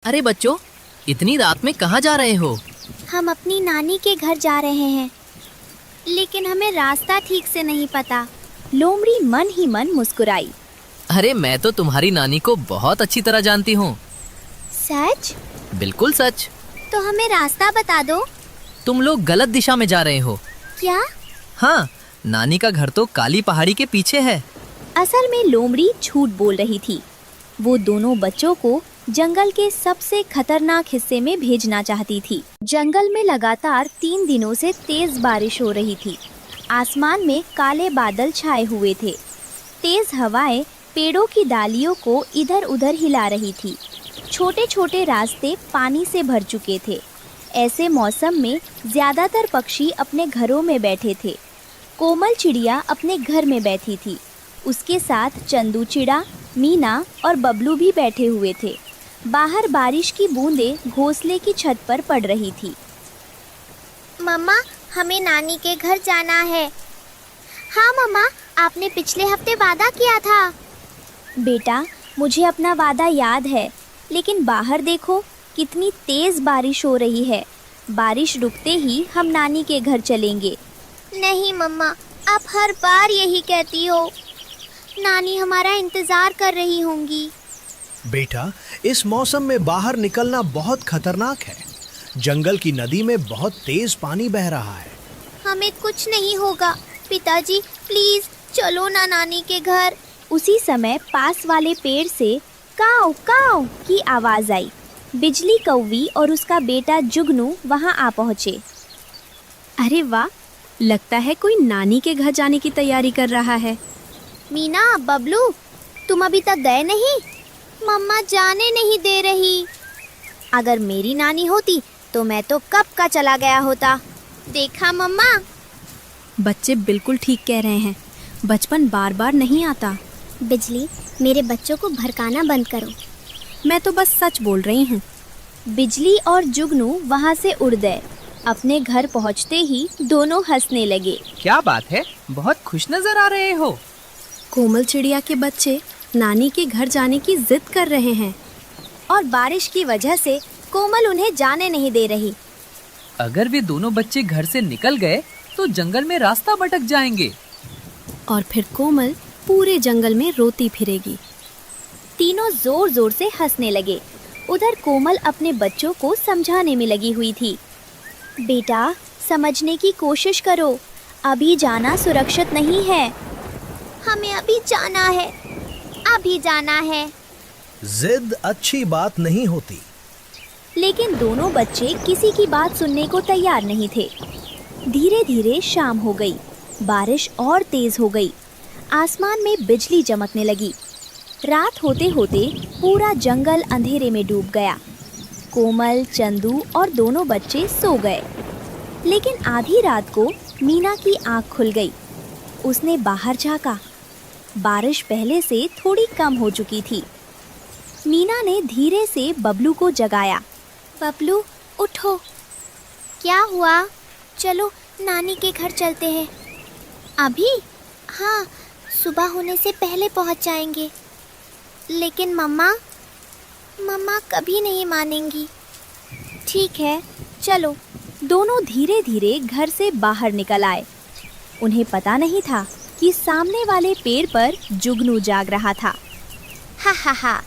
अरे बच्चों, इतनी रात में कहाँ जा रहे हो? हम अपनी नानी के घर जा रहे हैं, लेकिन हमें रास्ता ठीक से नहीं पता। लोमड़ी मन ही मन मुस्कुराई। अरे मैं तो तुम्हारी नानी को बहुत अच्छी तरह जानती हूँ। सच? बिल्कुल सच। तो हमें रास्ता बता दो। तुम लोग गलत दिशा में जा रहे हो। क्या? हाँ, नानी का घर तो काली पहाड़ी के पीछे है। असल में लोमड़ी झूठ बोल रही थी। वो दोनों बच्चों को जंगल के सबसे खतरनाक हिस्से में भेजना चाहती थी। जंगल में लगातार 3 दिनों से तेज बारिश हो रही थी। आसमान में काले बादल छाए हुए थे। तेज हवाएं पेड़ों की डालियों को इधर उधर हिला रही थी। छोटे छोटे रास्ते पानी से भर चुके थे। ऐसे मौसम में ज्यादातर पक्षी अपने घरों में बैठे थे। कोमल चिड़िया अपने घर में बैठी थी। उसके साथ चंदू चिड़ा, मीना और बबलू भी बैठे हुए थे। बाहर बारिश की बूंदें घोंसले की छत पर पड़ रही थी। मम्मा, हमें नानी के घर जाना है। हाँ मम्मा, आपने पिछले हफ्ते वादा किया था। बेटा, मुझे अपना वादा याद है, लेकिन बाहर देखो कितनी तेज बारिश हो रही है। बारिश रुकते ही हम नानी के घर चलेंगे। नहीं मम्मा, आप हर बार यही कहती हो। नानी हमारा इंतजार कर रही होंगी। बेटा, इस मौसम में बाहर निकलना बहुत खतरनाक है। जंगल की नदी में बहुत तेज पानी बह रहा है। हमें कुछ नहीं होगा। पिताजी प्लीज चलो ना नानी के घर। उसी समय पास वाले पेड़ से काऊ काऊ की आवाज आई। बिजली कौवी और उसका बेटा जुगनू वहां आ पहुंचे। अरे वाह, लगता है कोई नानी के घर जाने की तैयारी कर रहा है। मीना, बबलू, तुम अभी तक गए नहीं? मम्मा जाने नहीं दे रही। अगर मेरी नानी होती तो मैं तो कब का चला गया होता। देखा मम्मा? बच्चे बिल्कुल ठीक कह रहे हैं। बचपन बार बार नहीं आता। बिजली, मेरे बच्चों को भड़काना बंद करो। मैं तो बस सच बोल रही हूँ। बिजली और जुगनू वहां से उड़ गए। अपने घर पहुंचते ही दोनों हंसने लगे। क्या बात है, बहुत खुश नजर आ रहे हो। कोमल चिड़िया के बच्चे नानी के घर जाने की जिद कर रहे हैं। और बारिश की वजह से कोमल उन्हें जाने नहीं दे रही। अगर वे दोनों बच्चे घर से निकल गए तो जंगल में रास्ता भटक जाएंगे। और फिर कोमल पूरे जंगल में रोती फिरेगी। तीनों जोर जोर से हंसने लगे। उधर कोमल अपने बच्चों को समझाने में लगी हुई थी। बेटा, समझने की कोशिश करो। अभी जाना सुरक्षित नहीं है। हमें अभी जाना है, अभी जाना है। जिद अच्छी बात नहीं होती। लेकिन दोनों बच्चे किसी की बात सुनने को तैयार नहीं थे। धीरे धीरे शाम हो गई। बारिश और तेज हो गई। आसमान में बिजली चमकने लगी। रात होते होते पूरा जंगल अंधेरे में डूब गया। कोमल, चंदू और दोनों बच्चे सो गए। लेकिन आधी रात को मीना की आंख खुल गई। उसने बाहर झांका। बारिश पहले से थोड़ी कम हो चुकी थी। मीना ने धीरे से बबलू को जगाया। बबलू, उठो। क्या हुआ? चलो नानी के घर चलते हैं। अभी? हाँ, सुबह होने से पहले पहुंच जाएंगे। लेकिन मम्मा कभी नहीं मानेंगी। ठीक है, चलो। दोनों धीरे धीरे घर से बाहर निकल आए। उन्हें पता नहीं था कि सामने वाले पेड़ पर जुगनू जाग रहा था। हा हा हा,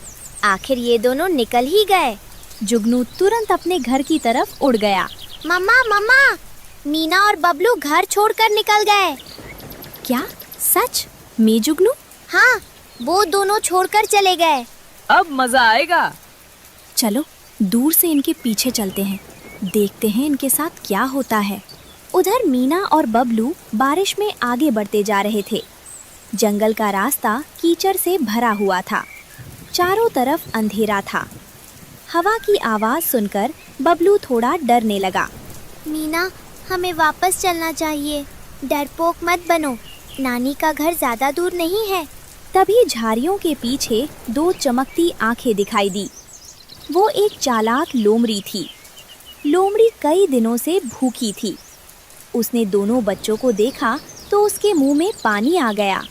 आखिर ये दोनों निकल ही गए। जुगनू तुरंत अपने घर की तरफ उड़ गया। मम्मा, मीना और बबलू घर छोड़कर निकल गए। क्या? सच में जुगनू? हाँ, वो दोनों छोड़कर चले गए। अब मजा आएगा। चलो दूर से इनके पीछे चलते हैं, देखते हैं इनके साथ क्या होता है। उधर मीना और बबलू बारिश में आगे बढ़ते जा रहे थे। जंगल का रास्ता कीचड़ से भरा हुआ था। चारों तरफ अंधेरा था। हवा की आवाज सुनकर बबलू थोड़ा डरने लगा। मीना, हमें वापस चलना चाहिए। डरपोक मत बनो। नानी का घर ज्यादा दूर नहीं है। तभी झाड़ियों के पीछे 2 चमकती आंखें दिखाई दी। वो एक चालाक लोमड़ी थी। लोमड़ी कई दिनों से भूखी थी। उसने दोनों बच्चों को देखा तो उसके मुंह में पानी आ गया।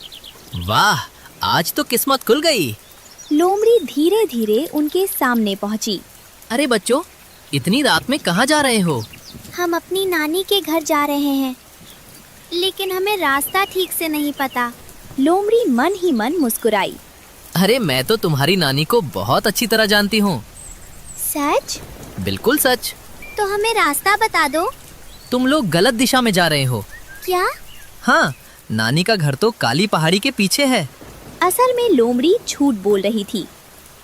वाह, आज तो किस्मत खुल गई। लोमड़ी धीरे धीरे उनके सामने पहुंची। अरे बच्चों, इतनी रात में कहाँ जा रहे हो? हम अपनी नानी के घर जा रहे हैं, लेकिन हमें रास्ता ठीक से नहीं पता। लोमड़ी मन ही मन मुस्कुराई। अरे मैं तो तुम्हारी नानी को बहुत अच्छी तरह जानती हूँ। सच? बिल्कुल सच। तो हमें रास्ता बता दो। तुम लोग गलत दिशा में जा रहे हो। क्या? हाँ, नानी का घर तो काली पहाड़ी के पीछे है। असल में लोमड़ी झूठ बोल रही थी।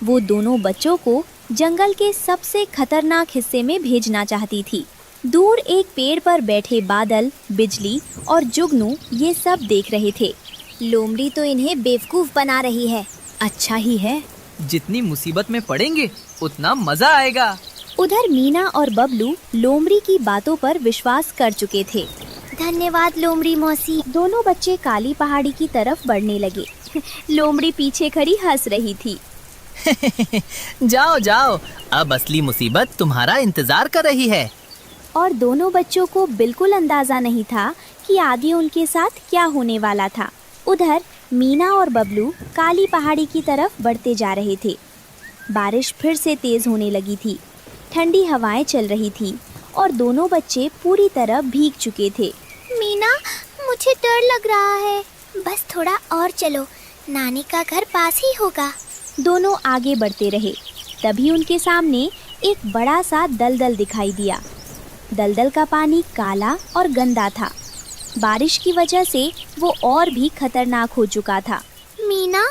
वो दोनों बच्चों को जंगल के सबसे खतरनाक हिस्से में भेजना चाहती थी। दूर एक पेड़ पर बैठे बादल, बिजली और जुगनू ये सब देख रहे थे। लोमड़ी तो इन्हें बेवकूफ बना रही है। अच्छा ही है। जितनी मुसीबत में पड़ेंगे उतना मजा आएगा। उधर मीना और बबलू लोमड़ी की बातों पर विश्वास कर चुके थे। धन्यवाद लोमड़ी मौसी। दोनों बच्चे काली पहाड़ी की तरफ बढ़ने लगे। लोमड़ी पीछे खड़ी हंस रही थी। जाओ जाओ, अब असली मुसीबत तुम्हारा इंतजार कर रही है। और दोनों बच्चों को बिल्कुल अंदाजा नहीं था कि आगे उनके साथ क्या होने वाला था। उधर मीना और बबलू काली पहाड़ी की तरफ बढ़ते जा रहे थे। बारिश फिर से तेज होने लगी थी। ठंडी हवाएं चल रही थी और दोनों बच्चे पूरी तरह भीग चुके थे। मीना, मुझे डर लग रहा है। बस थोड़ा और चलो, नानी का घर पास ही होगा। दोनों आगे बढ़ते रहे। तभी उनके सामने एक बड़ा सा दलदल दिखाई दिया। दलदल का पानी काला और गंदा था। बारिश की वजह से वो और भी खतरनाक हो चुका था। मीना,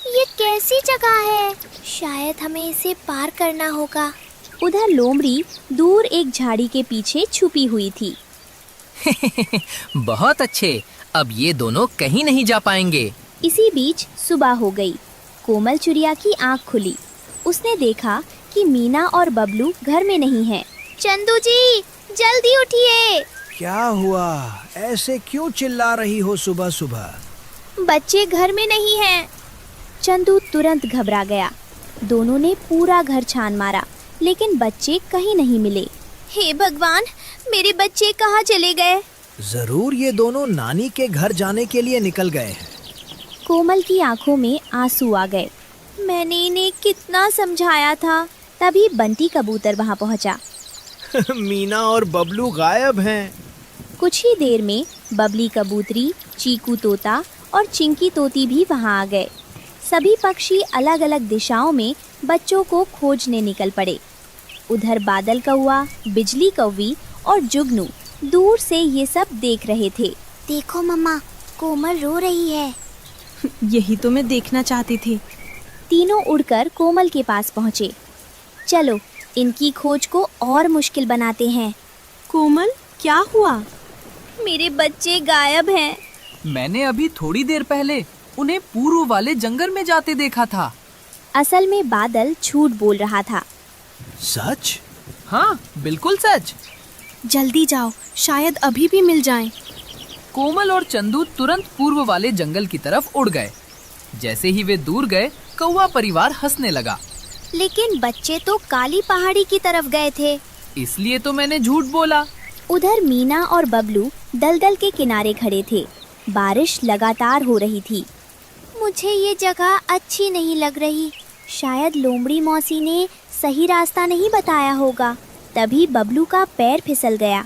ये कैसी जगह है? शायद हमें इसे पार करना होगा। उधर लोमड़ी दूर एक झाड़ी के पीछे छुपी हुई थी। बहुत अच्छे, अब ये दोनों कहीं नहीं जा पाएंगे। इसी बीच सुबह हो गई। कोमल चिड़िया की आंख खुली। उसने देखा कि मीना और बबलू घर में नहीं हैं। चंदू जी, जल्दी उठिए। क्या हुआ? ऐसे क्यों चिल्ला रही हो सुबह सुबह? बच्चे घर में नहीं हैं। चंदू तुरंत घबरा गया। दोनों ने पूरा घर छान मारा, लेकिन बच्चे कहीं नहीं मिले। हे भगवान, मेरे बच्चे कहाँ चले गए? जरूर ये दोनों नानी के घर जाने के लिए निकल गए हैं। कोमल की आंखों में आंसू आ गए। मैंने इन्हें कितना समझाया था। तभी बंटी कबूतर वहां पहुंचा। मीना और बबलू गायब हैं। कुछ ही देर में बबली कबूतरी, चीकू तोता और चिंकी तोती भी वहां आ गए। सभी पक्षी अलग अलग दिशाओं में बच्चों को खोजने निकल पड़े। उधर बादल कौआ, बिजली कौवी और जुगनू दूर से ये सब देख रहे थे। देखो मम्मा, कोमल रो रही है। यही तो मैं देखना चाहती थी। तीनों उड़कर कोमल के पास पहुँचे। चलो इनकी खोज को और मुश्किल बनाते हैं। कोमल, क्या हुआ? मेरे बच्चे गायब हैं। मैंने अभी थोड़ी देर पहले उन्हें पूर्व वाले जंगल में जाते देखा था। असल में बादल झूठ बोल रहा था। सच? हाँ, बिल्कुल सच। जल्दी जाओ, शायद अभी भी मिल जाएं। कोमल और चंदू तुरंत पूर्व वाले जंगल की तरफ उड़ गए। जैसे ही वे दूर गए, कौवा परिवार हंसने लगा। लेकिन बच्चे तो काली पहाड़ी की तरफ गए थे। इसलिए तो मैंने झूठ बोला। उधर मीना और बबलू दलदल के किनारे खड़े थे। बारिश लगातार हो रही थी। मुझे ये जगह अच्छी नहीं लग रही। शायद लोमड़ी मौसी ने सही रास्ता नहीं बताया होगा। तभी बबलू का पैर फिसल गया।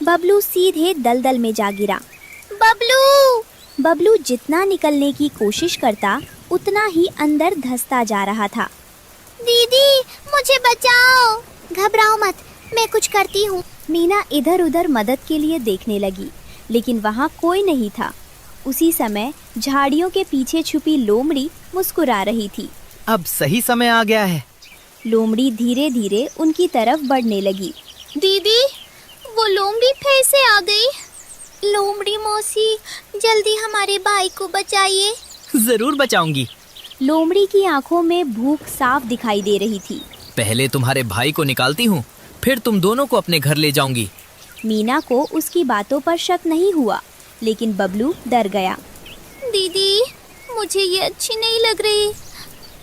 बबलू सीधे दलदल में जा गिरा। बबलू जितना निकलने की कोशिश करता, उतना ही अंदर धंसता जा रहा था। दीदी, मुझे बचाओ। घबराओ मत, मैं कुछ करती हूँ। मीना इधर उधर मदद के लिए देखने लगी, लेकिन वहाँ कोई नहीं था। उसी समय झाड़ियों के पीछे छुपी लोमड़ी मुस्कुरा रही थी। अब सही समय आ गया है। लोमड़ी धीरे धीरे उनकी तरफ बढ़ने लगी। दीदी, वो लोमड़ी फिर से आ गई। लोमड़ी मौसी, जल्दी हमारे भाई को बचाइए। जरूर बचाऊंगी। लोमड़ी की आंखों में भूख साफ दिखाई दे रही थी। पहले तुम्हारे भाई को निकालती हूँ, फिर तुम दोनों को अपने घर ले जाऊंगी। मीना को उसकी बातों पर शक नहीं हुआ, लेकिन बबलू डर गया। दीदी, मुझे ये अच्छी नहीं लग रही।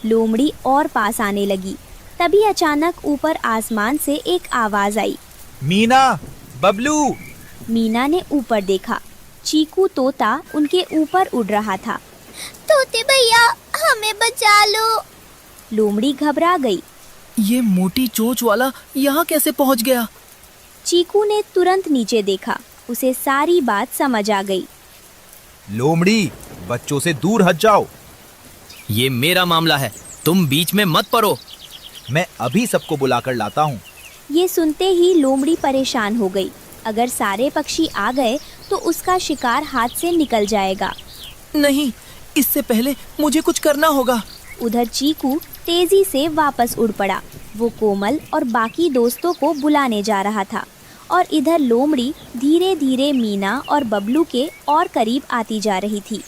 लोमड़ी और पास आने लगी। तभी अचानक ऊपर आसमान से एक आवाज आई। मीना, बबलू। मीना ने ऊपर देखा। चीकू तोता उनके ऊपर उड़ रहा था। तोते भैया, हमें बचा लो। लोमड़ी घबरा गई। ये मोटी चोंच वाला यहाँ कैसे पहुँच गया? चीकू ने तुरंत नीचे देखा। उसे सारी बात समझ आ गई। लोमड़ी, बच्चों से दूर हट जाओ। ये मेरा मामला है, तुम बीच में मत पड़ो। मैं अभी सबको बुलाकर लाता हूँ। ये सुनते ही लोमड़ी परेशान हो गई। अगर सारे पक्षी आ गए तो उसका शिकार हाथ से निकल जाएगा। नहीं, इससे पहले मुझे कुछ करना होगा। उधर चीकू तेजी से वापस उड़ पड़ा। वो कोमल और बाकी दोस्तों को बुलाने जा रहा था और इधर लोमड़ी धीरे धीरे मीना और बबलू के और करीब आती जा रही थी।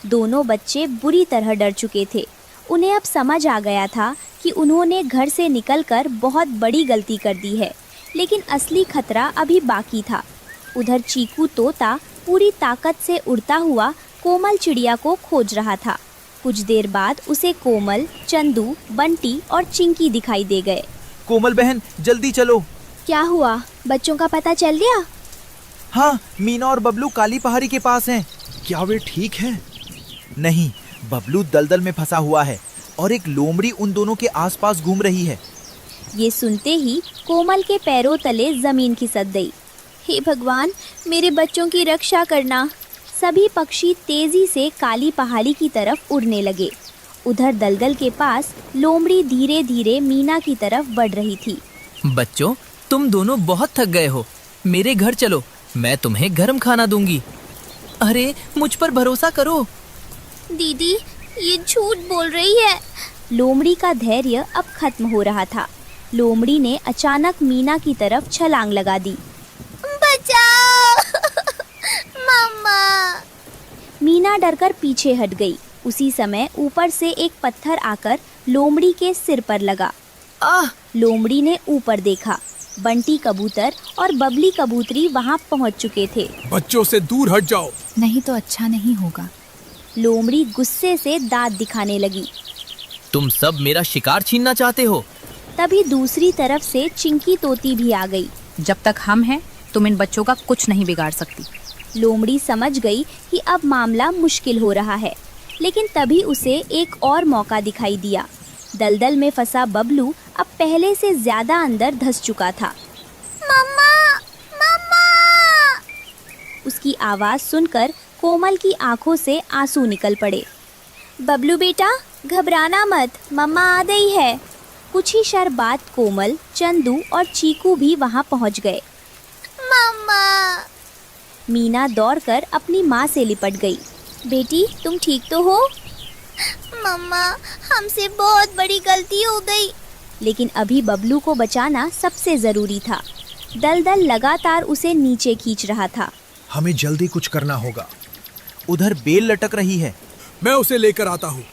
दोनों बच्चे बुरी तरह डर चुके थे। उन्हें अब समझ आ गया था कि उन्होंने घर से निकलकर बहुत बड़ी गलती कर दी है, लेकिन असली खतरा अभी बाकी था। उधर चीकू तोता पूरी ताकत से उड़ता हुआ कोमल चिड़िया को खोज रहा था। कुछ देर बाद उसे कोमल, चंदू, बंटी और चिंकी दिखाई दे गए। कोमल बहन, जल्दी चलो। क्या हुआ? बच्चों का पता चल गया? हाँ, मीना और बबलू काली पहाड़ी के पास हैं। क्या वे ठीक हैं? नहीं, बबलू दलदल में फंसा हुआ है और एक लोमड़ी उन दोनों के आसपास घूम रही है। ये सुनते ही कोमल के पैरों तले जमीन खिसक गई। हे भगवान, मेरे बच्चों की रक्षा करना। सभी पक्षी तेजी से काली पहाड़ी की तरफ उड़ने लगे। उधर दलदल के पास लोमड़ी धीरे धीरे मीना की तरफ बढ़ रही थी। बच्चों, तुम दोनों बहुत थक गए हो। मेरे घर चलो, मैं तुम्हें गर्म खाना दूंगी। अरे, मुझ पर भरोसा करो। दीदी, ये झूठ बोल रही है। लोमड़ी का धैर्य अब खत्म हो रहा था। लोमड़ी ने अचानक मीना की तरफ छलांग लगा दी। बचाओ मम्मा। मीना डरकर पीछे हट गई। उसी समय ऊपर से एक पत्थर आकर लोमड़ी के सिर पर लगा। लोमड़ी ने ऊपर देखा। बंटी कबूतर और बबली कबूतरी वहां पहुंच चुके थे। बच्चों से दूर हट जाओ, नहीं तो अच्छा नहीं होगा। लोमड़ी गुस्से से दांत दिखाने लगी। तुम सब मेरा शिकार छीनना चाहते हो? तभी दूसरी तरफ से चिंकी तोती भी आ गई। जब तक हम हैं तुम इन बच्चों का कुछ नहीं बिगाड़ सकती। लोमड़ी समझ गई कि अब मामला मुश्किल हो रहा है, लेकिन तभी उसे एक और मौका दिखाई दिया। दलदल में फंसा बबलू अब पहले से ज्यादा अंदर धंस चुका था। मम्मा, मम्मा। उसकी आवाज सुनकर कोमल की आंखों से आंसू निकल पड़े। बबलू बेटा, घबराना मत, मम्मा आ गई है। कुछ ही क्षण बाद कोमल, चंदू और चीकू भी वहां पहुंच गए। मम्मा। मीना दौड़कर अपनी माँ से लिपट गई। बेटी, तुम ठीक तो हो? मम्मा, हमसे बहुत बड़ी गलती हो गई। लेकिन अभी बबलू को बचाना सबसे जरूरी था। दलदल लगातार उसे नीचे खींच रहा था। हमें जल्दी कुछ करना होगा। उधर बेल लटक रही है। मैं उसे लेकर आता हूँ।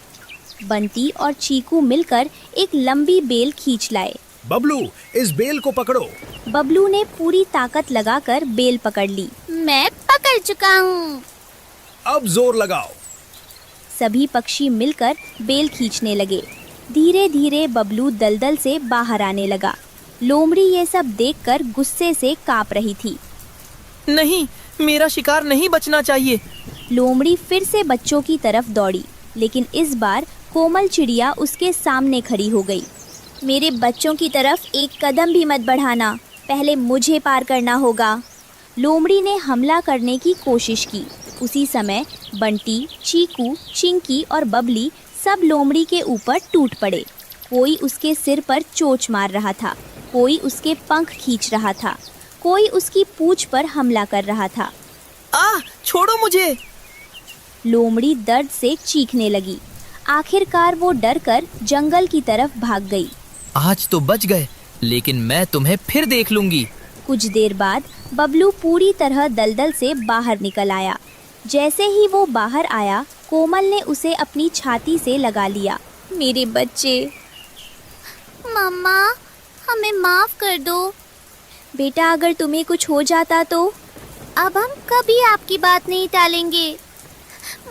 बंटी और चीकू मिलकर एक लंबी बेल खींच लाए। बबलू, इस बेल को पकड़ो। बबलू ने पूरी ताकत लगाकर बेल पकड़ ली। मैं पकड़ चुका हूँ। अब जोर लगाओ। सभी पक्षी मिलकर बेल खींचने लगे। धीरे धीरे बबलू दलदल से बाहर आने लगा। लोमड़ी ये सब देखकर गुस्से से कांप रही थी। नहीं, मेरा शिकार नहीं बचना चाहिए। लोमड़ी फिर से बच्चों की तरफ दौड़ी, लेकिन इस बार कोमल चिड़िया उसके सामने खड़ी हो गई। मेरे बच्चों की तरफ एक कदम भी मत बढ़ाना, पहले मुझे पार करना होगा। लोमड़ी ने हमला करने की कोशिश की। उसी समय बंटी, चीकू, चिंकी और बबली सब लोमड़ी के ऊपर टूट पड़े। कोई उसके सिर पर चोंच मार रहा था, कोई उसके पंख खींच रहा था, कोई उसकी पूंछ पर हमला कर रहा था। छोड़ो मुझे। लोमड़ी दर्द से चीखने लगी। आखिरकार वो डरकर जंगल की तरफ भाग गई। आज तो बच गए, लेकिन मैं तुम्हें फिर देख लूंगी। कुछ देर बाद बबलू पूरी तरह दलदल से बाहर निकल आया। जैसे ही वो बाहर आया, कोमल ने उसे अपनी छाती से लगा लिया। मेरे बच्चे। मम्मा, हमें माफ कर दो। बेटा, अगर तुम्हें कुछ हो जाता तो? अब हम कभी आपकी बात नहीं टालेंगे।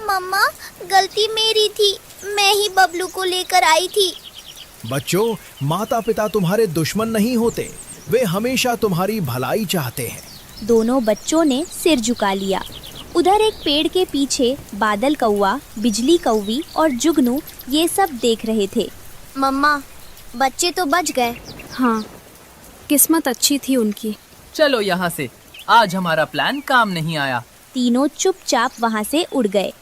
मम्मा, गलती मेरी थी, मैं ही बबलू को लेकर आई थी। बच्चों, माता पिता तुम्हारे दुश्मन नहीं होते, वे हमेशा तुम्हारी भलाई चाहते हैं। दोनों बच्चों ने सिर झुका लिया। उधर एक पेड़ के पीछे बादल कौआ, बिजली कौवी और जुगनू ये सब देख रहे थे। मम्मा, बच्चे तो बच गए। हाँ, किस्मत अच्छी थी उनकी। चलो यहाँ से, आज हमारा प्लान काम नहीं आया। तीनों चुपचाप वहां से उड़ गए।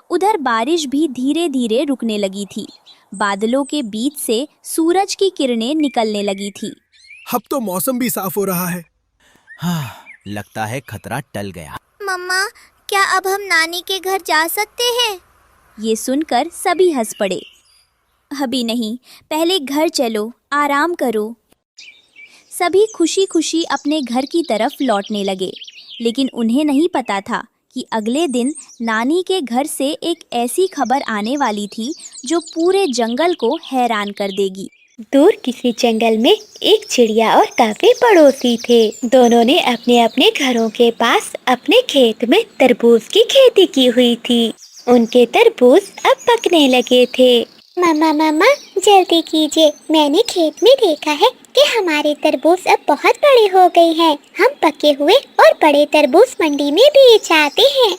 उधर बारिश भी धीरे धीरे रुकने लगी थी। बादलों के बीच से सूरज की किरणें निकलने लगी थी। अब तो मौसम भी साफ हो रहा है। हाँ, लगता है खतरा टल गया। मम्मा, क्या अब हम नानी के घर जा सकते हैं? ये सुनकर सभी हंस पड़े। अभी नहीं, पहले घर चलो, आराम करो। सभी खुशी खुशी अपने घर की तरफ लौटने लगे, लेकिन उन्हें नहीं पता था कि अगले दिन नानी के घर से एक ऐसी खबर आने वाली थी जो पूरे जंगल को हैरान कर देगी। दूर किसी जंगल में एक चिड़िया और काफी पड़ोसी थे। दोनों ने अपने अपने घरों के पास अपने खेत में तरबूज की खेती की हुई थी। उनके तरबूज अब पकने लगे थे। मामा मामा, जल्दी कीजिए, मैंने खेत में देखा है कि हमारे तरबूज अब बहुत बड़े हो गए हैं। हम पके हुए और बड़े तरबूज मंडी में बेच आते हैं।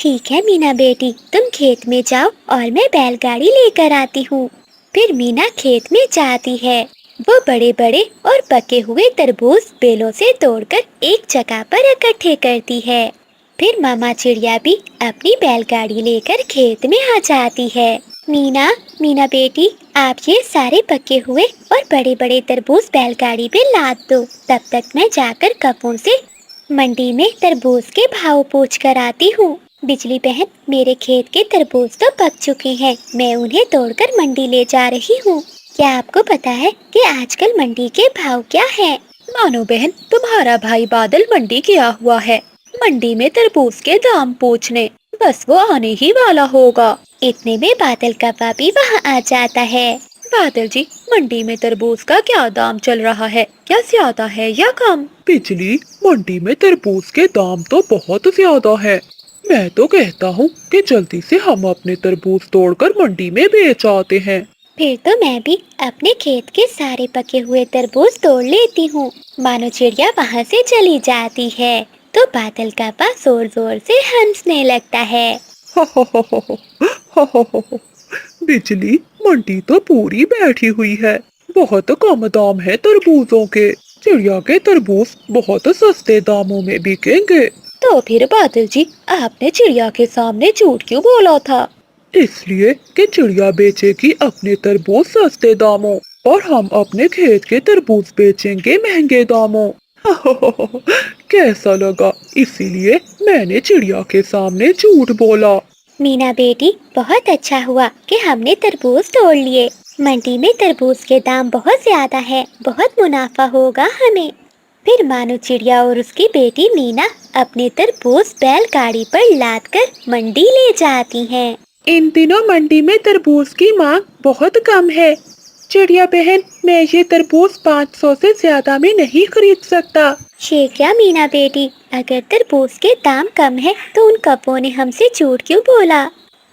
ठीक है मीना बेटी, तुम खेत में जाओ और मैं बैलगाड़ी लेकर आती हूँ। फिर मीना खेत में जाती है। वो बड़े बड़े और पके हुए तरबूज बेलों से तोड़कर एक जगह पर इकट्ठे करती है। फिर मामा चिड़िया भी अपनी बैलगाड़ी लेकर खेत में आ जाती है। मीना बेटी, आप ये सारे पके हुए और बड़े बड़े तरबूज बैलगाड़ी पे लाद दो। तब तक मैं जाकर कपों से मंडी में तरबूज के भाव पूछ कर आती हूँ। बिजली बहन, मेरे खेत के तरबूज तो पक चुके हैं, मैं उन्हें तोड़कर मंडी ले जा रही हूँ। क्या आपको पता है कि आजकल मंडी के भाव क्या है? मानो बहन, तुम्हारा भाई बादल मंडी गया हुआ है, मंडी में तरबूज के दाम पूछने। बस वो आने ही वाला होगा। इतने में बादल का पापी वहाँ आ जाता है। बादल जी, मंडी में तरबूज का क्या दाम चल रहा है? क्या ज्यादा है या कम? बिजली, मंडी में तरबूज के दाम तो बहुत ज्यादा है। मैं तो कहता हूँ कि जल्दी से हम अपने तरबूज तोड़कर मंडी में बेच आते हैं। फिर तो मैं भी अपने खेत के सारे पके हुए तरबूज तोड़ लेती हूँ। मानो चिड़िया वहाँ से चली जाती है तो बादल का पा जोर जोर से हंसने लगता है। बिजली, मंडी तो पूरी बैठी हुई है। बहुत कम दाम है तरबूजों के। चिड़िया के तरबूज बहुत सस्ते दामों में बिकेंगे। तो फिर बादल जी, आपने चिड़िया के सामने झूठ क्यों बोला था? इसलिए कि चिड़िया बेचेगी अपने तरबूज सस्ते दामों और हम अपने खेत के तरबूज बेचेंगे महंगे दामों। कैसा लगा? इसीलिए मैंने चिड़िया के सामने झूठ बोला। मीना बेटी, बहुत अच्छा हुआ कि हमने तरबूज तोड़ लिए। मंडी में तरबूज के दाम बहुत ज्यादा है, बहुत मुनाफा होगा हमें। फिर मानो चिड़िया और उसकी बेटी मीना अपने तरबूज बैलगाड़ी पर लादकर मंडी ले जाती हैं। इन दिनों मंडी में तरबूज की मांग बहुत कम है। चिड़िया बहन, मैं ये तरबूज 500 से ज्यादा में नहीं खरीद सकता। ये क्या मीना बेटी, अगर तरबूज के दाम कम है तो उन कपों ने हमसे झूठ क्यों बोला?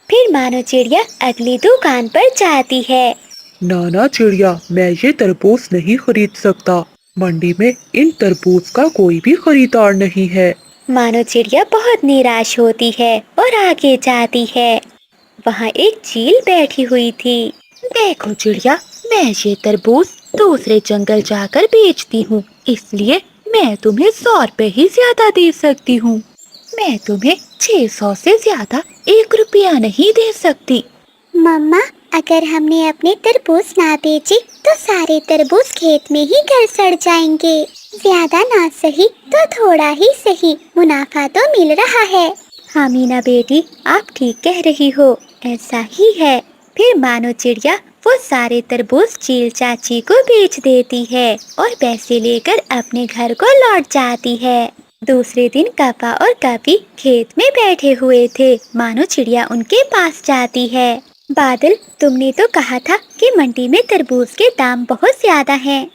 फिर मानो चिड़िया अगली दुकान पर जाती है। नाना चिड़िया, मैं ये तरबूज नहीं खरीद सकता। मंडी में इन तरबूज का कोई भी खरीदार नहीं है। मानो चिड़िया बहुत निराश होती है और आगे जाती है। वहाँ एक चील बैठी हुई थी। देखो चिड़िया, मैं ये तरबूज दूसरे जंगल जाकर बेचती हूँ, इसलिए मैं तुम्हें 100 रुपए ही ज्यादा दे सकती हूँ। मैं तुम्हें 600 से ज्यादा 1 रुपया नहीं दे सकती। मम्मा, अगर हमने अपने तरबूज ना बेचे तो सारे तरबूज खेत में ही गल सड़ जाएंगे। ज्यादा ना सही तो थोड़ा ही सही, मुनाफा तो मिल रहा है। हाँ मीना बेटी, आप ठीक कह रही हो, ऐसा ही है। फिर मानो चिड़िया वो सारे तरबूज चील चाची को बेच देती है और पैसे लेकर अपने घर को लौट जाती है। दूसरे दिन कापा और कापी खेत में बैठे हुए थे। मानो चिड़िया उनके पास जाती है। बादल, तुमने तो कहा था कि मंडी में तरबूज के दाम बहुत ज्यादा हैं।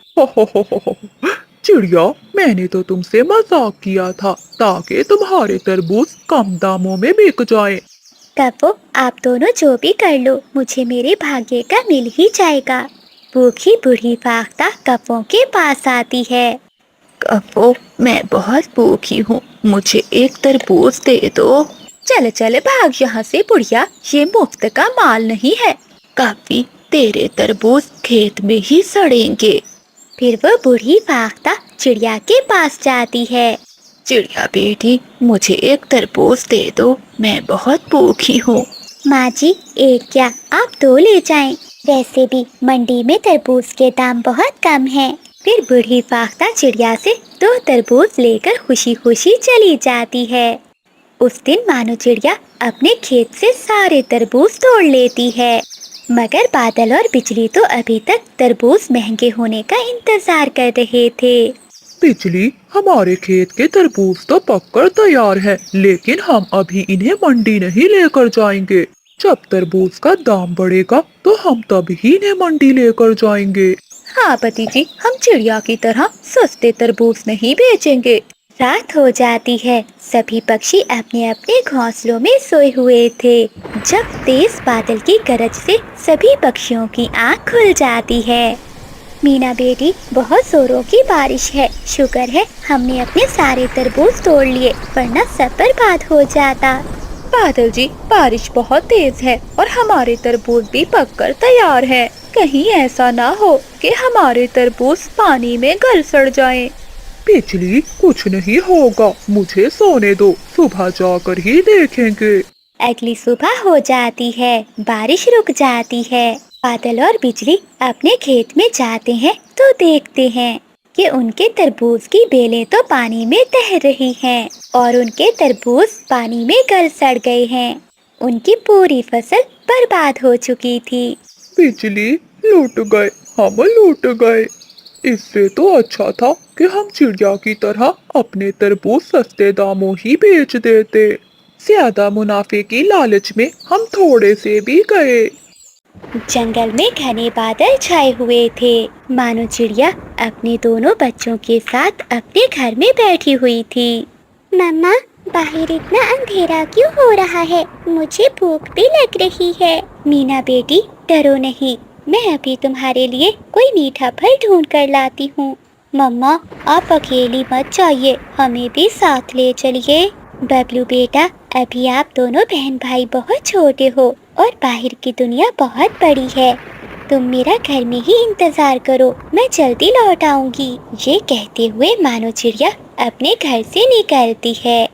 चिड़िया, मैंने तो तुमसे मजाक किया था ताकि तुम्हारे तरबूज कम दामों में बिक जाएं। कपो, आप दोनों जो भी कर लो, मुझे मेरे भाग्य का मिल ही जाएगा। भूखी बूढ़ी फाख्ता कपों के पास आती है। कपो, मैं बहुत भूखी हूँ, मुझे एक तरबूज दे दो। चल चल भाग यहाँ से बुढ़िया, ये मुफ्त का माल नहीं है। काफी, तेरे तरबूज खेत में ही सड़ेंगे। फिर वो बूढ़ी फाख्ता चिड़िया के पास जाती है। चिड़िया बेटी, मुझे एक तरबूज दे दो, मैं बहुत भूखी हूँ। माँ जी, एक क्या आप 2 ले जाएं। वैसे भी मंडी में तरबूज के दाम बहुत कम हैं। फिर बूढ़ी फाख्ता चिड़िया से 2 तरबूज लेकर खुशी खुशी चली जाती है। उस दिन मानो चिड़िया अपने खेत से सारे तरबूज तोड़ लेती है, मगर बादल और बिजली तो अभी तक तरबूज महंगे होने का इंतजार कर रहे थे। बिजली, हमारे खेत के तरबूज तो पककर तैयार है, लेकिन हम अभी इन्हें मंडी नहीं लेकर जाएंगे। जब तरबूज का दाम बढ़ेगा तो हम तभी इन्हें मंडी लेकर जाएंगे। हाँ पति जी, हम चिड़िया की तरह सस्ते तरबूज नहीं बेचेंगे। रात हो जाती है। सभी पक्षी अपने अपने घोंसलों में सोए हुए थे। जब तेज बादल की गरज से सभी पक्षियों की आँख खुल जाती है। मीना बेटी, बहुत जोरों की बारिश है। शुक्र है हमने अपने सारे तरबूज तोड़ लिए, वरना सब बर्बाद हो जाता। बादल जी, बारिश बहुत तेज है और हमारे तरबूज भी पककर तैयार हैं। कहीं ऐसा ना हो कि हमारे तरबूज पानी में गल सड़ जाएं। बिजली, कुछ नहीं होगा, मुझे सोने दो, सुबह जाकर ही देखेंगे। अगली सुबह हो जाती है, बारिश रुक जाती है। बादल और बिजली अपने खेत में जाते हैं तो देखते हैं कि उनके तरबूज की बेलें तो पानी में तैर रही हैं और उनके तरबूज पानी में गल सड़ गए हैं। उनकी पूरी फसल बर्बाद हो चुकी थी। बिजली, लूट गए, हम लूट गए। इससे तो अच्छा था कि हम चिड़िया की तरह अपने तरबूज सस्ते दामों ही बेच देते। ज्यादा मुनाफे की लालच में हम थोड़े से भी गए। जंगल में घने बादल छाए हुए थे। मानो चिड़िया अपने दोनों बच्चों के साथ अपने घर में बैठी हुई थी। मम्मा, बाहर इतना अंधेरा क्यों हो रहा है? मुझे भूख भी लग रही है। मीना बेटी, डरो नहीं, मैं अभी तुम्हारे लिए कोई मीठा फल ढूंढ कर लाती हूँ। मम्मा, आप अकेली मत जाइए, हमें भी साथ ले चलिए। बबलू बेटा, अभी आप दोनों बहन भाई बहुत छोटे हो और बाहर की दुनिया बहुत बड़ी है। तुम मेरा घर में ही इंतजार करो, मैं जल्दी लौट आऊंगी। ये कहते हुए मानो चिड़िया अपने घर से निकलती है।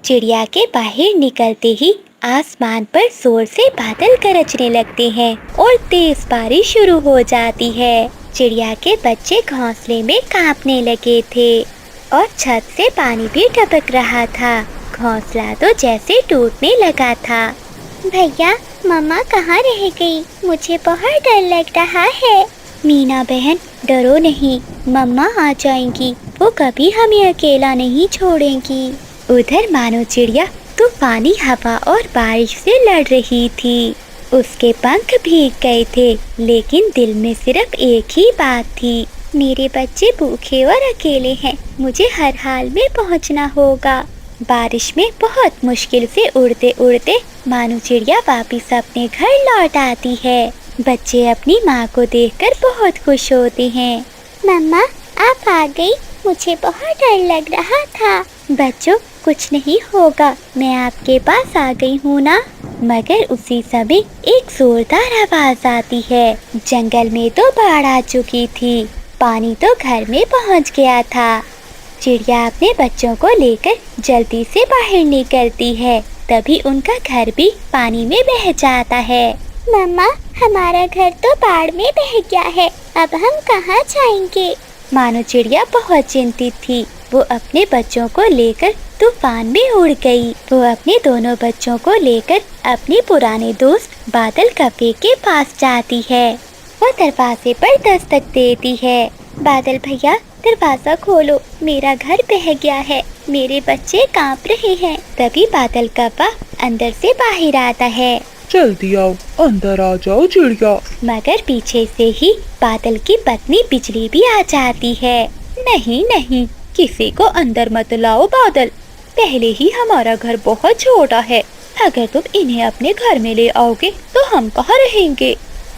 चिड़िया के बाहर निकलते ही आसमान पर जोर से बादल गरजने लगते हैं और तेज बारिश शुरू हो जाती है। चिड़िया के बच्चे घोंसले में कांपने लगे थे और छत से पानी भी टपक रहा था। घोंसला तो जैसे टूटने लगा था। भैया, मम्मा कहाँ रह गई? मुझे बहुत डर लग रहा है। मीना बहन, डरो नहीं, मम्मा आ जाएंगी, वो कभी हमें अकेला नहीं छोड़ेंगी। उधर मानो चिड़िया तूफानी हवा और बारिश से लड़ रही थी। उसके पंख भीग गए थे, लेकिन दिल में सिर्फ एक ही बात थी, मेरे बच्चे भूखे और अकेले हैं, मुझे हर हाल में पहुंचना होगा। बारिश में बहुत मुश्किल से उड़ते उड़ते मानो चिड़िया वापस अपने घर लौट आती है। बच्चे अपनी माँ को देखकर बहुत खुश होते हैं। मम्मा, आप आ गई, मुझे बहुत डर लग रहा था। बच्चों, कुछ नहीं होगा, मैं आपके पास आ गई हूँ ना। मगर उसी समय एक जोरदार आवाज आती है। जंगल में तो बाढ़ आ चुकी थी, पानी तो घर में पहुँच गया था। चिड़िया अपने बच्चों को लेकर जल्दी से बाहर निकलती है, तभी उनका घर भी पानी में बह जाता है। मम्मा, हमारा घर तो बाढ़ में बह गया है, अब हम कहाँ जाएंगे? मानो चिड़िया बहुत चिंतित थी। वो अपने बच्चों को लेकर तूफान में उड़ गई। वो अपने दोनों बच्चों को लेकर अपने पुराने दोस्त बादल कफे के पास जाती है। वो दरवाजे पर दस्तक देती है। बादल भैया, दरवाजा खोलो, मेरा घर बह गया है, मेरे बच्चे कांप रहे हैं। तभी बादल कप्पा अंदर से बाहर आता है। जल्दी आओ, अंदर आ जाओ चिड़िया। मगर पीछे से ही बादल की पत्नी बिजली भी आ जाती है। नहीं नहीं, किसी को अंदर मत लाओ बादल, पहले ही हमारा घर बहुत छोटा है, अगर तुम इन्हें अपने घर में ले आओगे तो हम कहाँ रहेंगे?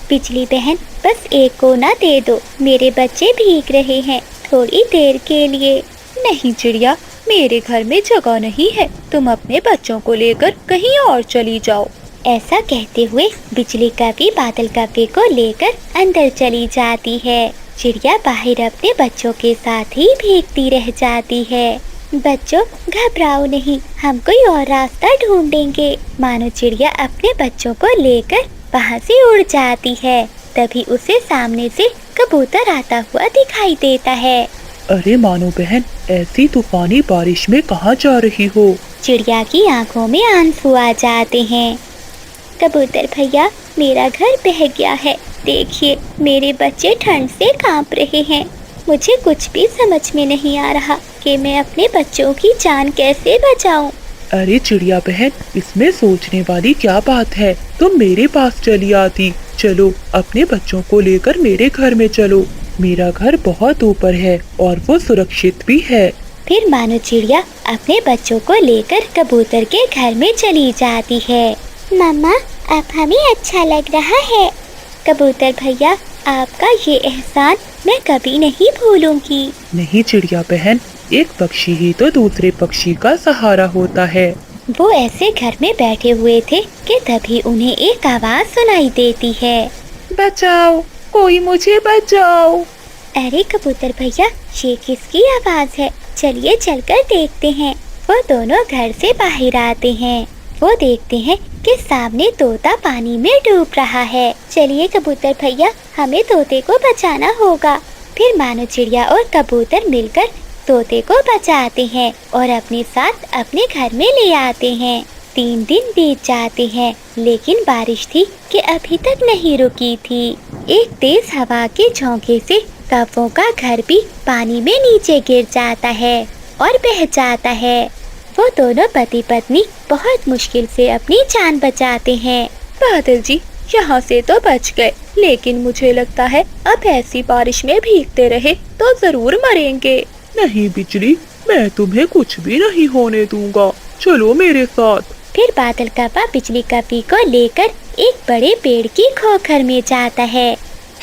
बिजली बहन, बस एक कोना दे दो, मेरे बच्चे भीग रहे हैं, थोड़ी देर के लिए। नहीं चिड़िया, मेरे घर में जगह नहीं है, तुम अपने बच्चों को लेकर कहीं और चली जाओ। ऐसा कहते हुए बिजली कभी बादल कव्वे को लेकर अंदर चली जाती है। चिड़िया बाहर अपने बच्चों के साथ ही भीगती रह जाती है। बच्चों घबराओ नहीं, हम कोई और रास्ता ढूंढेंगे। मानो चिड़िया अपने बच्चों को लेकर वहाँ से उड़ जाती है। तभी उसे सामने से कबूतर आता हुआ दिखाई देता है। अरे मानो बहन, ऐसी तूफानी बारिश में कहाँ जा रही हो? चिड़िया की आंखों में आंसू आ जाते हैं। कबूतर भैया, मेरा घर बह गया है। देखिए, मेरे बच्चे ठंड से कांप रहे हैं। मुझे कुछ भी समझ में नहीं आ रहा कि मैं अपने बच्चों की जान कैसे बचाऊं। अरे चिड़िया बहन, इसमें सोचने वाली क्या बात है? तुम मेरे पास चली आती। चलो, अपने बच्चों को लेकर मेरे घर में चलो। मेरा घर बहुत ऊपर है और वो सुरक्षित भी है। फिर मानो चिड़िया अपने बच्चों को लेकर कबूतर के घर में चली जाती है। मम्मा, अब हमें अच्छा लग रहा है। कबूतर भैया, आपका ये एहसान मैं कभी नहीं भूलूंगी। नहीं चिड़िया बहन, एक पक्षी ही तो दूसरे पक्षी का सहारा होता है। वो ऐसे घर में बैठे हुए थे कि तभी उन्हें एक आवाज सुनाई देती है। बचाओ, कोई मुझे बचाओ। अरे कबूतर भैया, ये किसकी आवाज है? चलिए चलकर देखते हैं। वो दोनों घर से बाहर आते हैं। वो देखते हैं कि सामने तोता पानी में डूब रहा है। चलिए कबूतर भैया, हमें तोते को बचाना होगा। फिर मानो चिड़िया और कबूतर मिलकर तोते को बचाते हैं और अपने साथ अपने घर में ले आते हैं। 3 दिन बीत जाते हैं, लेकिन बारिश थी कि अभी तक नहीं रुकी थी। एक तेज हवा के झोंके से कौवों का घर भी पानी में नीचे गिर जाता है और बह जाता है। वो दोनों पति पत्नी बहुत मुश्किल से अपनी जान बचाते हैं। बादल जी, यहाँ से तो बच गए, लेकिन मुझे लगता है अब ऐसी बारिश में भीगते रहे तो जरूर मरेंगे। नहीं बिजली, मैं तुम्हें कुछ भी नहीं होने दूंगा। चलो मेरे साथ। फिर बादल कव्वा बिजली कव्वी को लेकर एक बड़े पेड़ की खोखर में जाता है।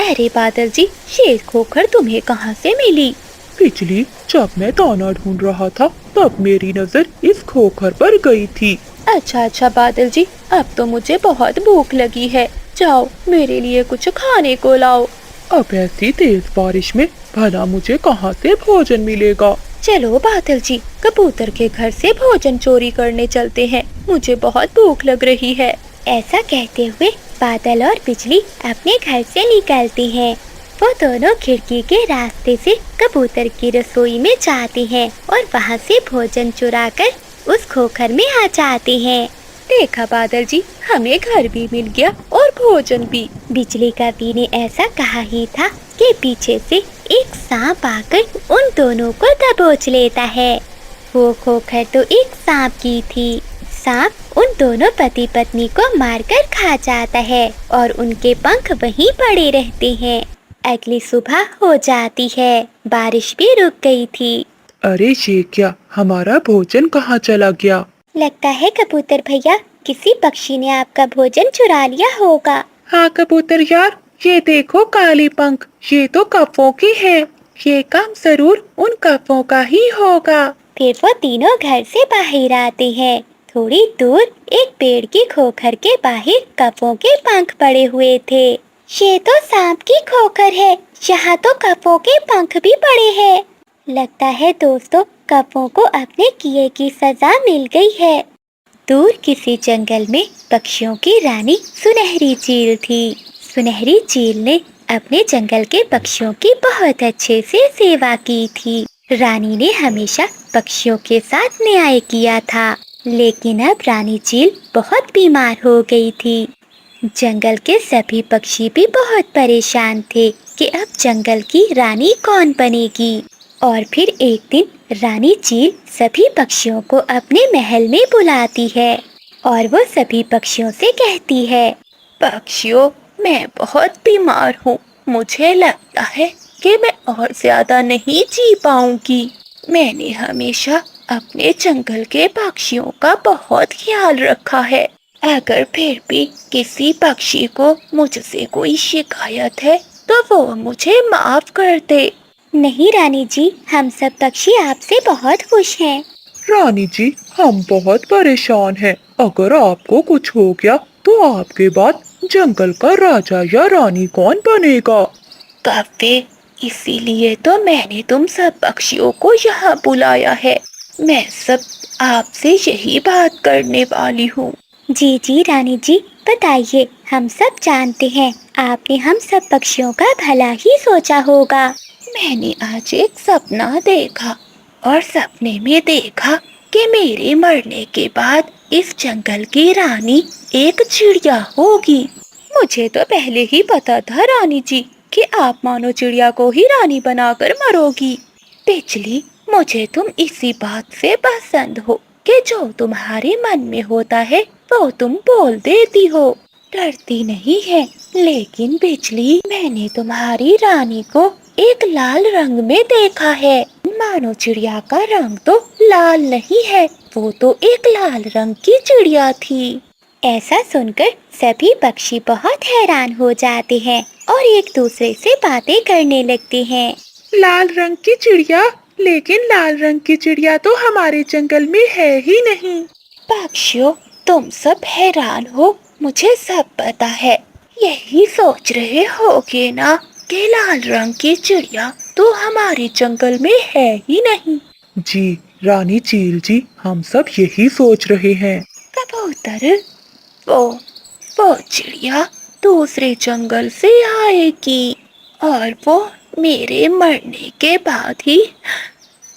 अरे बादल जी, ये खोखर तुम्हें कहाँ से मिली? बिजली, जब मैं दाना ढूंढ रहा था तब मेरी नजर इस खोखर पर गई थी। अच्छा बादल जी, अब तो मुझे बहुत भूख लगी है। जाओ, मेरे लिए कुछ खाने को लाओ। अब ऐसी तेज बारिश में भला मुझे कहाँ से भोजन मिलेगा? चलो बादल जी, कबूतर के घर से भोजन चोरी करने चलते हैं। मुझे बहुत भूख लग रही है। ऐसा कहते हुए बादल और बिजली अपने घर से निकलते हैं। वो दोनों खिड़की के रास्ते से कबूतर की रसोई में जाते हैं और वहाँ से भोजन चुराकर उस खोखर में आ जाते हैं। देखा बादल जी, हमें घर भी मिल गया और भोजन भी। बिजली कव्वी ने ऐसा कहा ही था कि पीछे से एक सांप आकर उन दोनों को दबोच लेता है। वो खोखर तो एक सांप की थी। सांप उन दोनों पति पत्नी को मारकर खा जाता है और उनके पंख वहीं पड़े रहते हैं। अगली सुबह हो जाती है। बारिश भी रुक गई थी। अरे ये क्या, हमारा भोजन कहाँ चला गया? लगता है कबूतर भैया, किसी पक्षी ने आपका भोजन चुरा लिया होगा। हाँ कबूतर यार, ये देखो काली पंख, ये तो कौवों की है। ये काम जरूर उन कौवों का ही होगा। फिर वो तीनों घर से बाहर आते हैं। थोड़ी दूर एक पेड़ की खोखर के बाहर कौवों के पंख पड़े हुए थे। ये तो सांप की खोखर है, यहाँ तो कौवों के पंख भी पड़े हैं। लगता है दोस्तों, कौवों को अपने किए की सजा मिल गई है। दूर किसी जंगल में पक्षियों की रानी सुनहरी चील थी। सुनहरी चील ने अपने जंगल के पक्षियों की बहुत अच्छे से सेवा की थी। रानी ने हमेशा पक्षियों के साथ न्याय किया था, लेकिन अब रानी चील बहुत बीमार हो गई थी। जंगल के सभी पक्षी भी बहुत परेशान थे कि अब जंगल की रानी कौन बनेगी। और फिर एक दिन रानी चील सभी पक्षियों को अपने महल में बुलाती है और वो सभी पक्षियों से कहती है, पक्षियों, मैं बहुत बीमार हूँ। मुझे लगता है कि मैं और ज्यादा नहीं जी पाऊंगी। मैंने हमेशा अपने जंगल के पक्षियों का बहुत ख्याल रखा है। अगर फिर भी किसी पक्षी को मुझसे कोई शिकायत है तो वो मुझे माफ कर दे। नहीं रानी जी, हम सब पक्षी आपसे बहुत खुश हैं। रानी जी, हम बहुत परेशान हैं। अगर आपको कुछ हो गया तो आपके बाद जंगल का राजा या रानी कौन बनेगा? कव्वे, इसीलिए तो मैंने तुम सब पक्षियों को यहाँ बुलाया है। मैं सब आपसे यही बात करने वाली हूँ। जी जी रानी जी, बताइए, हम सब जानते हैं आपने हम सब पक्षियों का भला ही सोचा होगा। मैंने आज एक सपना देखा और सपने में देखा कि मेरे मरने के बाद इस जंगल की रानी एक चिड़िया होगी। मुझे तो पहले ही पता था रानी जी कि आप मानो चिड़िया को ही रानी बनाकर मरोगी। बिजली, मुझे तुम इसी बात से पसंद हो कि जो तुम्हारे मन में होता है वो तुम बोल देती हो, डरती नहीं है। लेकिन बिजली, मैंने तुम्हारी रानी को एक लाल रंग में देखा है। मानो चिड़िया का रंग तो लाल नहीं है, वो तो एक लाल रंग की चिड़िया थी। ऐसा सुनकर सभी पक्षी बहुत हैरान हो जाते हैं और एक दूसरे से बातें करने लगते हैं। लाल रंग की चिड़िया? लेकिन लाल रंग की चिड़िया तो हमारे जंगल में है ही नहीं। पक्षियों, तुम सब हैरान हो, मुझे सब पता है। यही सोच रहे होगे ना कि लाल रंग की चिड़िया तो हमारे जंगल में है ही नहीं। जी रानी चील जी, हम सब यही सोच रहे हैं। कबूतर, वो चिड़िया दूसरे जंगल से आएगी और वो मेरे मरने के बाद ही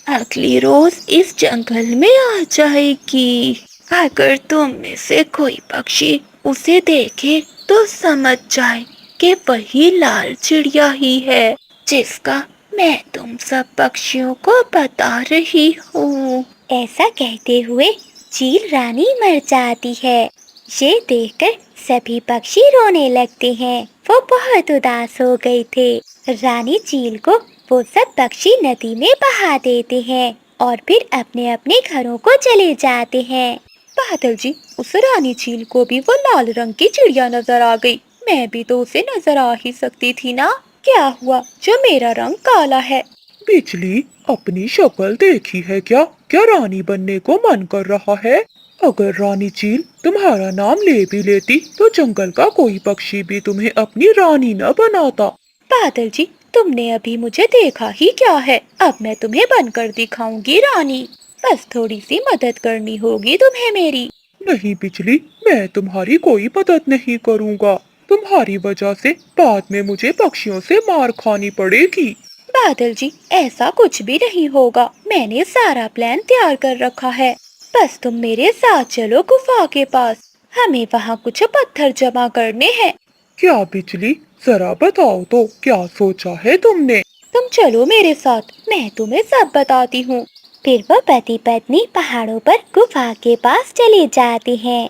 अगली रोज इस जंगल में आ जाएगी। अगर तुम में से कोई पक्षी उसे देखे तो समझ जाए कि वही लाल चिड़िया ही है जिसका मैं तुम सब पक्षियों को बता रही हूँ। ऐसा कहते हुए चील रानी मर जाती है। ये देखकर सभी पक्षी रोने लगते हैं। वो बहुत उदास हो गए थे। रानी चील को वो सब पक्षी नदी में बहा देते हैं और फिर अपने अपने घरों को चले जाते हैं। बादल जी, उस रानी चील को भी वो लाल रंग की चिड़िया नजर आ गई। मैं भी तो उसे नजर आ ही सकती थी ना। क्या हुआ जो मेरा रंग काला है? बिजली, अपनी शक्ल देखी है क्या? क्या रानी बनने को मन कर रहा है? अगर रानी चील तुम्हारा नाम ले भी लेती तो जंगल का कोई पक्षी भी तुम्हें अपनी रानी न बनाता। बादल जी, तुमने अभी मुझे देखा ही क्या है। अब मैं तुम्हें बनकर दिखाऊंगी रानी। बस थोड़ी सी मदद करनी होगी तुम्हें मेरी। नहीं बिजली, मैं तुम्हारी कोई मदद नहीं करूँगा। तुम्हारी वजह से बाद में मुझे पक्षियों से मार खानी पड़ेगी। बादल जी, ऐसा कुछ भी नहीं होगा। मैंने सारा प्लान तैयार कर रखा है। बस तुम मेरे साथ चलो गुफा के पास। हमें वहाँ कुछ पत्थर जमा करने हैं। क्या बिजली, जरा बताओ तो क्या सोचा है तुमने? तुम चलो मेरे साथ, मैं तुम्हें सब बताती हूँ। फिर वो पति पत्नी पहाड़ों पर गुफा के पास चले जाते हैं।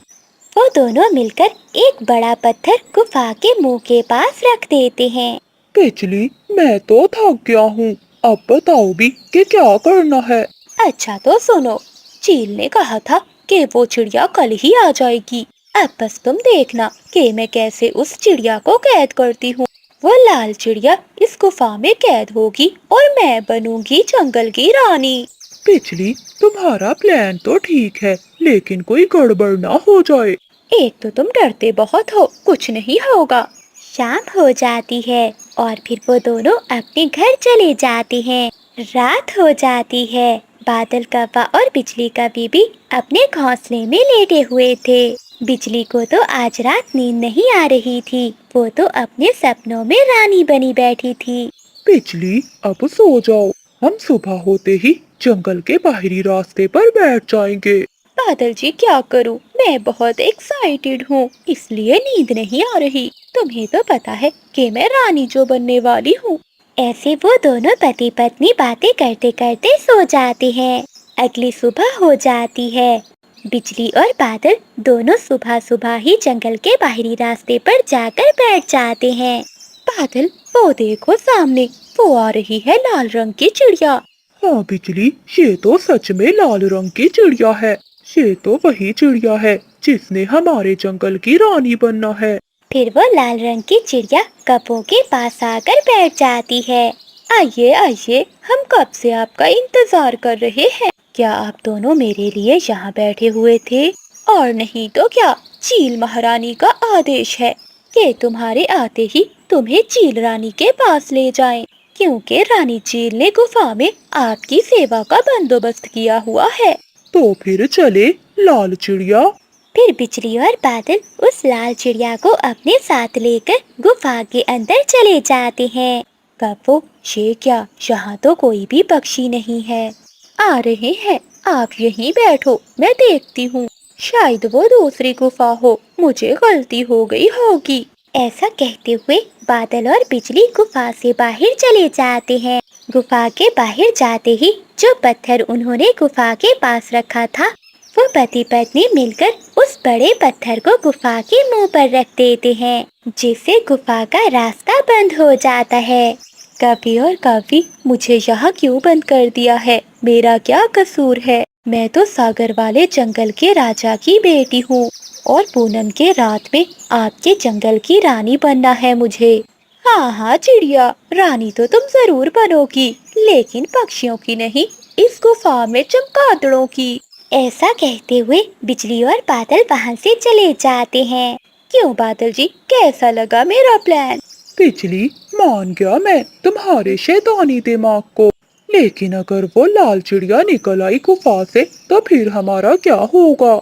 वो दोनों मिलकर एक बड़ा पत्थर गुफा के मुंह के पास रख देते हैं। बिजली, मैं तो थक गया हूँ। अब बताओ भी कि क्या करना है। अच्छा तो सुनो, चील ने कहा था कि वो चिड़िया कल ही आ जाएगी। अब बस तुम देखना कि मैं कैसे उस चिड़िया को कैद करती हूँ। वो लाल चिड़िया इस गुफा में कैद होगी और मैं बनूंगी जंगल की रानी। बिजली, तुम्हारा प्लान तो ठीक है, लेकिन कोई गड़बड़ ना हो जाए। एक तो तुम डरते बहुत हो, कुछ नहीं होगा। शाम हो जाती है और फिर वो दोनों अपने घर चले जाते हैं। रात हो जाती है। बादल कौवा और बिजली कौवी भी अपने घोंसले में लेटे हुए थे। बिजली को तो आज रात नींद नहीं आ रही थी। वो तो अपने सपनों में रानी बनी बैठी थी। बिजली, अब सो जाओ। हम सुबह होते ही जंगल के बाहरी रास्ते पर बैठ जाएंगे। बादल जी, क्या करूं? मैं बहुत एक्साइटेड हूँ, इसलिए नींद नहीं आ रही। तुम्हें तो पता है कि मैं रानी जो बनने वाली हूँ। ऐसे वो दोनों पति पत्नी बातें करते करते सो जाते हैं। अगली सुबह हो जाती है। बिजली और बादल दोनों सुबह सुबह ही जंगल के बाहरी रास्ते पर जाकर बैठ जाते हैं। बादल, वो देखो सामने, वो आ रही है लाल रंग की चिड़िया। हाँ बिजली, ये तो सच में लाल रंग की चिड़िया है। ये तो वही चिड़िया है जिसने हमारे जंगल की रानी बनना है। फिर वो लाल रंग की चिड़िया कपों के पास आकर बैठ जाती है। आइए आइए, हम कब से आपका इंतजार कर रहे हैं। क्या आप दोनों मेरे लिए यहाँ बैठे हुए थे? और नहीं तो क्या, चील महारानी का आदेश है कि तुम्हारे आते ही तुम्हें चील रानी के पास ले जाएं, क्योंकि रानी चील ने गुफा में आपकी सेवा का बंदोबस्त किया हुआ है। तो फिर चले लाल चिड़िया। फिर बिजली और बादल उस लाल चिड़िया को अपने साथ लेकर गुफा के अंदर चले जाते हैं। कपो, ये क्या, यहाँ तो कोई भी पक्षी नहीं है। आ रहे हैं, आप यहीं बैठो, मैं देखती हूँ। शायद वो दूसरी गुफा हो, मुझे गलती हो गई होगी। ऐसा कहते हुए बादल और बिजली गुफा से बाहर चले जाते हैं। गुफा के बाहर जाते ही जो पत्थर उन्होंने गुफा के पास रखा था, वो पति पत्नी मिलकर उस बड़े पत्थर को गुफा के मुंह पर रख देते हैं, जिससे गुफा का रास्ता बंद हो जाता है। कभी और कभी मुझे यहाँ क्यों बंद कर दिया है? मेरा क्या कसूर है? मैं तो सागर वाले जंगल के राजा की बेटी हूँ और पूनम के रात में आपके जंगल की रानी बनना है मुझे। हाँ हाँ चिड़िया, रानी तो तुम जरूर बनोगी, लेकिन पक्षियों की नहीं, इस गुफा में चमगादड़ों की। ऐसा कहते हुए बिजली और बादल वहाँ से चले जाते हैं। क्यों बादल जी, कैसा लगा मेरा प्लान? बिजली, मान गया मैं तुम्हारे शैतानी दिमाग को, लेकिन अगर वो लाल चिड़िया निकल आई गुफा से तो फिर हमारा क्या होगा?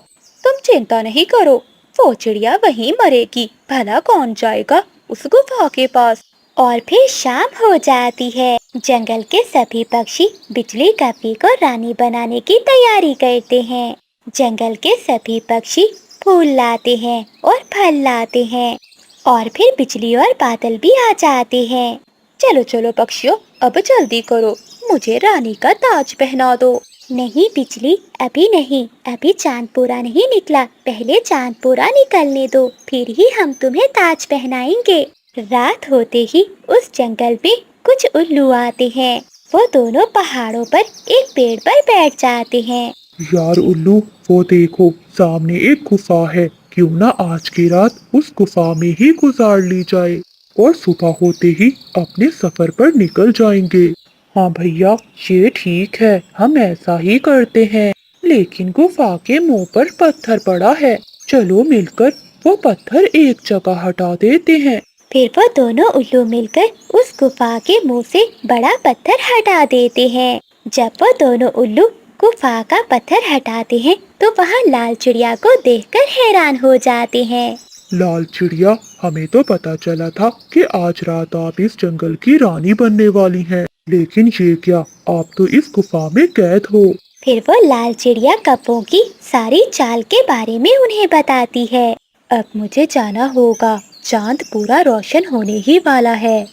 तुम चिंता नहीं करो, वो चिड़िया वहीं मरेगी, भला कौन जाएगा उस गुफा के पास। और फिर शाम हो जाती है। जंगल के सभी पक्षी बिजली कपी को रानी बनाने की तैयारी करते हैं। जंगल के सभी पक्षी फूल लाते हैं और फल लाते हैं, और फिर बिजली और बादल भी आ जाते हैं। चलो चलो पक्षियों, अब जल्दी करो, मुझे रानी का ताज पहना दो। नहीं बिजली, अभी नहीं, अभी चांद पूरा नहीं निकला, पहले चांद पूरा निकलने दो, फिर ही हम तुम्हें ताज पहनाएंगे। रात होते ही उस जंगल में कुछ उल्लू आते हैं। वो दोनों पहाड़ों पर एक पेड़ पर बैठ जाते हैं। यार उल्लू, वो देखो सामने एक गुफा है, क्यों ना आज की रात उस गुफा में ही गुजार ली जाए और सुबह होते ही अपने सफर पर निकल जाएंगे। हाँ भैया, ये ठीक है, हम ऐसा ही करते हैं। लेकिन गुफा के मुंह पर पत्थर पड़ा है, चलो मिलकर वो पत्थर एक जगह हटा देते हैं। फिर वो दोनों उल्लू मिलकर उस गुफा के मुंह से बड़ा पत्थर हटा देते हैं। जब वो दोनों उल्लू गुफा का पत्थर हटाते हैं तो वहाँ लाल चिड़िया को देखकर हैरान हो जाते हैं। लाल चिड़िया, हमें तो पता चला था कि आज रात आप इस जंगल की रानी बनने वाली हैं, लेकिन ये क्या, आप तो इस गुफा में कैद हो। फिर वो लाल चिड़िया कपों की सारी चाल के बारे में उन्हें बताती है। अब मुझे जाना होगा, चांद पूरा रोशन होने ही वाला है,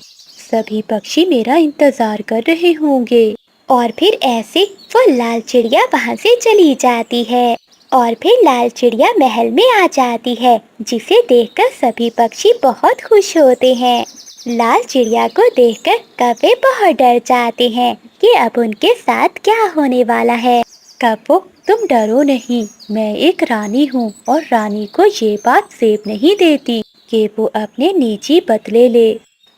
सभी पक्षी मेरा इंतजार कर रहे होंगे। और फिर ऐसे वो लाल चिड़िया वहाँ से चली जाती है। और फिर लाल चिड़िया महल में आ जाती है, जिसे देखकर सभी पक्षी बहुत खुश होते हैं। लाल चिड़िया को देखकर कौवे बहुत डर जाते हैं कि अब उनके साथ क्या होने वाला है। कपो, तुम डरो नहीं, मैं एक रानी हूँ और रानी को ये बात सेब नहीं देती कि वो अपने निजी बदले ले।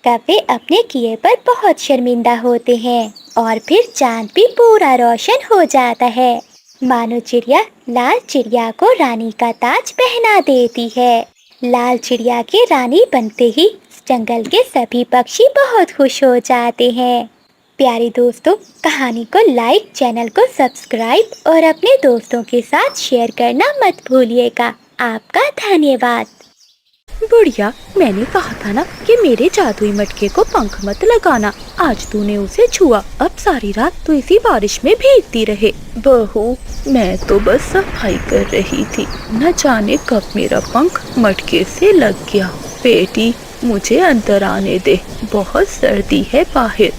कौवे अपने किए पर बहुत शर्मिंदा होते हैं और फिर चांद भी पूरा रोशन हो जाता है। मानो चिड़िया लाल चिड़िया को रानी का ताज पहना देती है। लाल चिड़िया के रानी बनते ही जंगल के सभी पक्षी बहुत खुश हो जाते हैं। प्यारे दोस्तों, कहानी को लाइक, चैनल को सब्सक्राइब और अपने दोस्तों के साथ शेयर करना मत भूलिएगा। आपका धन्यवाद। बुढ़िया, मैंने कहा था ना कि मेरे जादुई मटके को पंख मत लगाना, आज तूने उसे छुआ, अब सारी रात तो इसी बारिश में भीगती रहे। बहू, मैं तो बस सफाई कर रही थी, न जाने कब मेरा पंख मटके से लग गया। बेटी, मुझे अंदर आने दे, बहुत सर्दी है बाहर।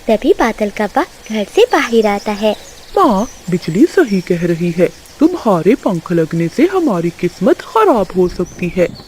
तभी बादल कौवा घर से बाहर आता है। माँ, बिजली सही कह रही है, तुम्हारे पंख लगने से हमारी किस्मत खराब हो सकती है।